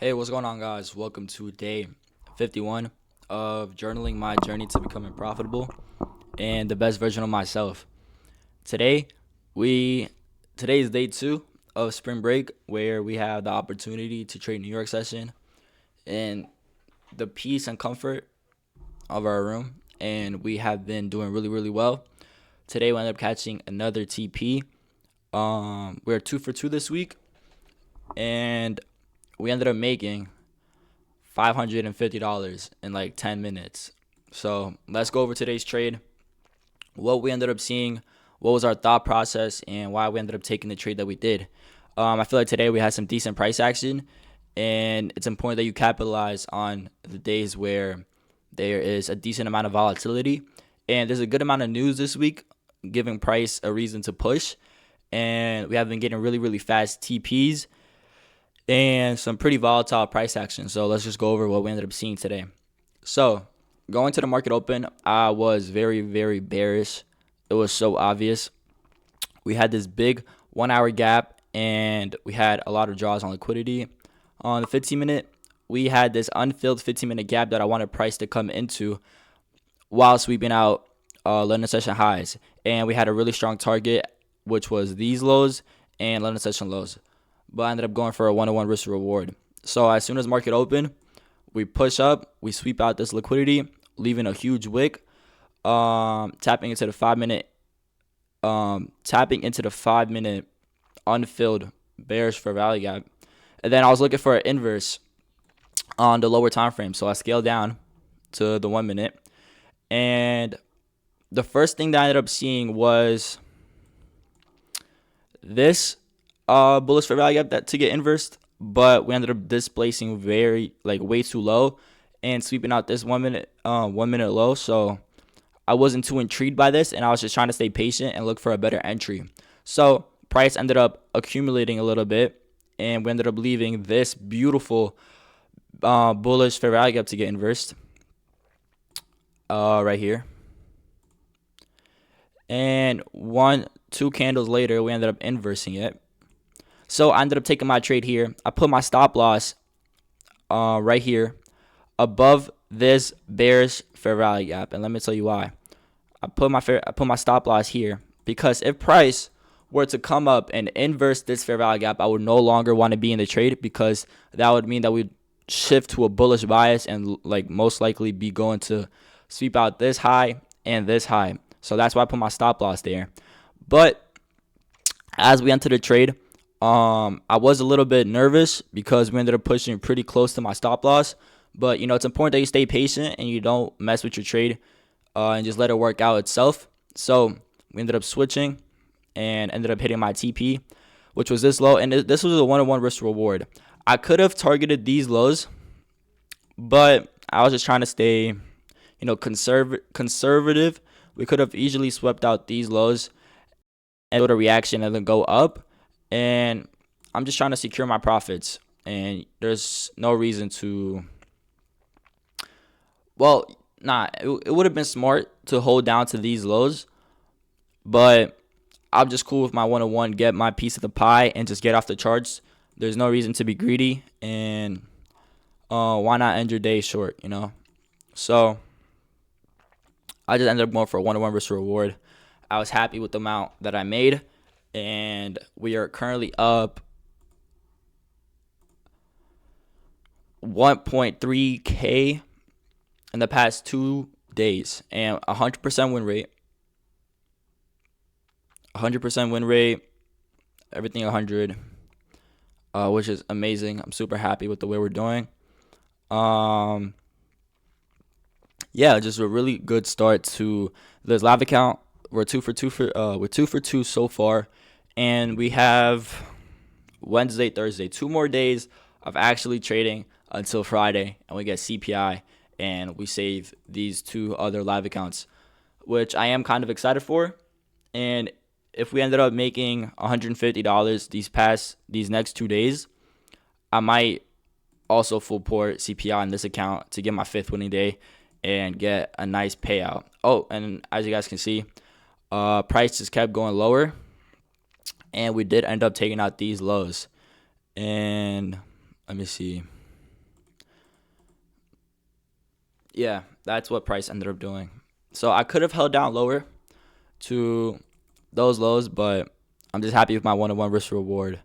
Hey, what's going on, guys? Welcome to day 51 of journaling my journey to becoming profitable and the best version of myself. Today, we today is day 2 of spring break, where we have the opportunity to trade New York session in the peace and comfort of our room, and we have been doing really, really well. Today, we ended up catching another TP. We're 2 for 2 this week, and we ended up making $550 in like 10 minutes. So let's go over today's trade, what we ended up seeing, what was our thought process, and why we ended up taking the trade that we did. I feel like today we had some decent price action, and it's important that you capitalize on the days where there is a decent amount of volatility. And there's a good amount of news this week giving price a reason to push. And we have been getting really, really fast TPs and some pretty volatile price action. So let's just go over what we ended up seeing today. So going to the market open, I was very, very bearish. It was so obvious. We had this big 1 hour gap, and we had a lot of draws on liquidity. On the 15-minute, we had this unfilled 15-minute gap that I wanted price to come into while sweeping out London session highs. And we had a really strong target, which was these lows and London session lows. But I ended up going for a 1-to-1 risk reward. So as soon as market open, we push up, we sweep out this liquidity, leaving a huge wick, tapping into the 5-minute, unfilled bearish fair value gap. And then I was looking for an inverse on the lower time frame. So I scaled down to the 1 minute. And the first thing that I ended up seeing was this bullish fair value gap that to get inversed, but we ended up displacing way too low and sweeping out this 1 minute 1 minute low. So I wasn't too intrigued by this, and I was just trying to stay patient and look for a better entry. So price ended up accumulating a little bit, and we ended up leaving this beautiful bullish fair value gap to get inversed right here. And 2 candles later, we ended up inversing it. So I ended up taking my trade here. I put my stop loss right here above this bearish fair value gap, and let me tell you why. I put my stop loss here because if price were to come up and inverse this fair value gap, I would no longer want to be in the trade, because that would mean that we'd shift to a bullish bias and most likely be going to sweep out this high and this high. So that's why I put my stop loss there. But as we enter the trade, I was a little bit nervous because we ended up pushing pretty close to my stop loss. But, it's important that you stay patient and you don't mess with your trade and just let it work out itself. So we ended up switching and ended up hitting my TP, which was this low. And this was a 1-to-1 risk reward. I could have targeted these lows, but I was just trying to stay, conservative. We could have easily swept out these lows and go to reaction and then go up. And I'm just trying to secure my profits. And there's no reason to... It would have been smart to hold down to these lows. But I'm just cool with my 1-to-1, get my piece of the pie, and just get off the charts. There's no reason to be greedy. And why not end your day short, So I just ended up going for a 1-to-1 risk reward. I was happy with the amount that I made. And we are currently up 1.3K in the past 2 days, and 100% win rate. 100% win rate, everything 100, which is amazing. I'm super happy with the way we're doing. Just a really good start to this live account. We're 2 for 2 so far. And we have Wednesday, Thursday, 2 more days of actually trading until Friday, and we get CPI, and we save these 2 other live accounts, which I am kind of excited for. And if we ended up making $150 these next 2 days, I might also full port CPI on this account to get my 5th winning day and get a nice payout. Oh, and as you guys can see, price just kept going lower. And we did end up taking out these lows. And let me see. yeah, that's what price ended up doing. So I could have held down lower to those lows, but I'm just happy with my 1-to-1 risk reward,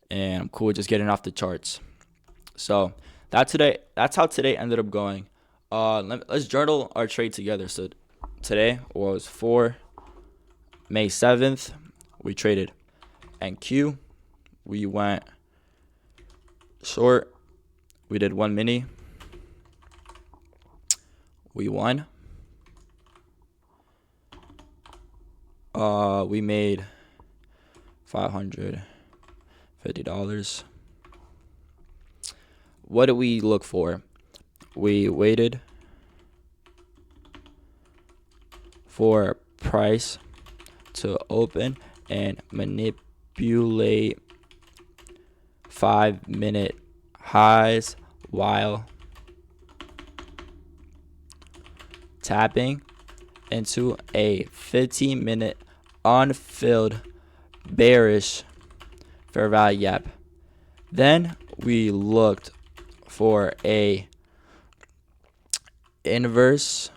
and I'm cool with just getting off the charts. So that's how today ended up going. Let's journal our trade together. So today was 4 May 7th. We traded NQ. We went short. We did 1 mini. We won. We made $550. What did we look for? We waited for price to open and manipulate 5-minute highs while tapping into a 15-minute unfilled bearish fair value gap. Then we looked for a inverse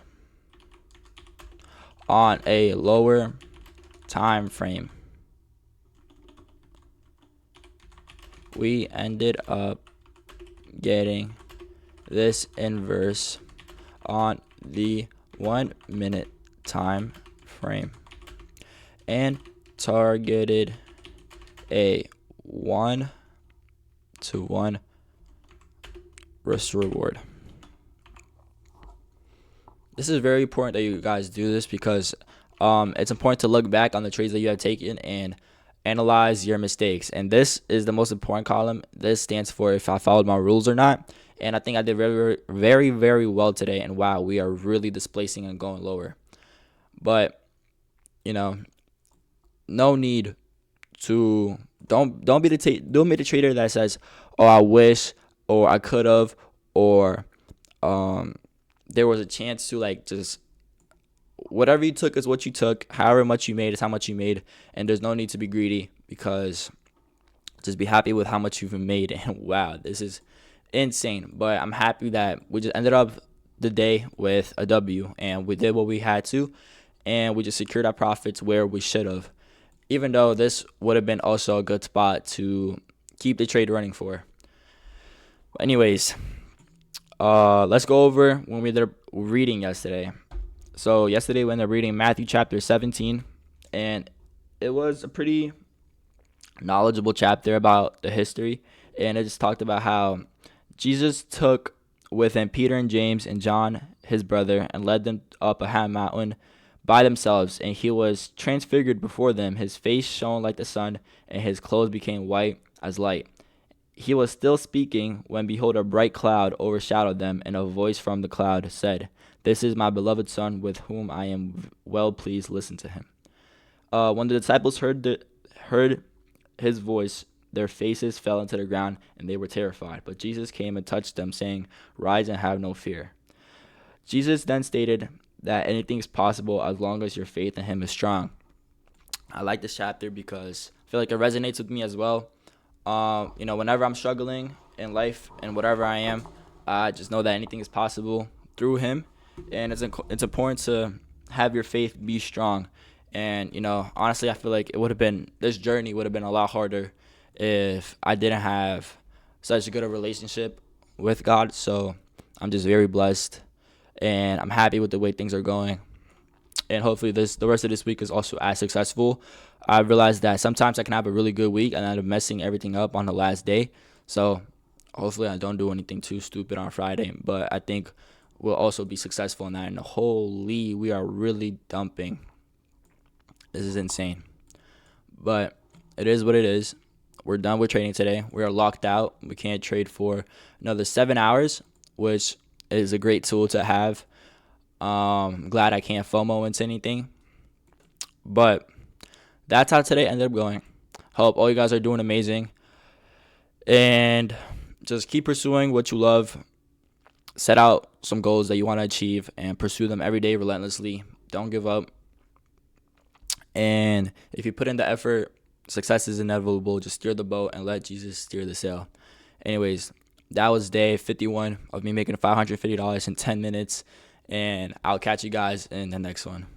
on a lower time frame. We ended up getting this inverse on the 1-minute time frame and targeted a 1-to-1 risk reward. This is very important that you guys do this because it's important to look back on the trades that you have taken and analyze your mistakes. And this is the most important column. This stands for if I followed my rules or not. And I think I did very, very, very well today. And wow, we are really displacing and going lower. But no need to don't be the trader that says, "Oh, I wish," or "I could have," or there was a chance to just whatever you took is what you took. However much you made is how much you made, and there's no need to be greedy because just be happy with how much you've made. And wow, this is insane. But I'm happy that we just ended up the day with a W, and we did what we had to, and we just secured our profits where we should have. Even though this would have been also a good spot to keep the trade running for. But anyways, let's go over when we did reading yesterday. So yesterday we ended up reading Matthew chapter 17, and it was a pretty knowledgeable chapter about the history, and it just talked about how Jesus took with him Peter and James and John, his brother, and led them up a high mountain by themselves, and he was transfigured before them. His face shone like the sun, and his clothes became white as light. He was still speaking when, behold, a bright cloud overshadowed them, and a voice from the cloud said, "This is my beloved Son, with whom I am well pleased. Listen to him." When the disciples heard his voice, their faces fell into the ground, and they were terrified. But Jesus came and touched them, saying, "Rise and have no fear." Jesus then stated that anything is possible as long as your faith in him is strong. I like this chapter because I feel like it resonates with me as well. Whenever I'm struggling in life and whatever I am, I just know that anything is possible through him, and it's important to have your faith be strong. And honestly, I feel like this journey would have been a lot harder if I didn't have such a good a relationship with God. So I'm just very blessed, and I'm happy with the way things are going. And hopefully the rest of this week is also as successful. I realized that sometimes I can have a really good week and end up messing everything up on the last day. So hopefully I don't do anything too stupid on Friday. But I think we'll also be successful in that. And holy, we are really dumping. This is insane. But it is what it is. We're done with trading today. We are locked out. We can't trade for another 7 hours, which is a great tool to have. Glad I can't FOMO into anything. But that's how today ended up going. Hope all you guys are doing amazing. And just keep pursuing what you love. Set out some goals that you want to achieve and pursue them every day relentlessly. Don't give up. And if you put in the effort, success is inevitable. Just steer the boat and let Jesus steer the sail. Anyways, that was day 51 of me making $550 in 10 minutes. And I'll catch you guys in the next one.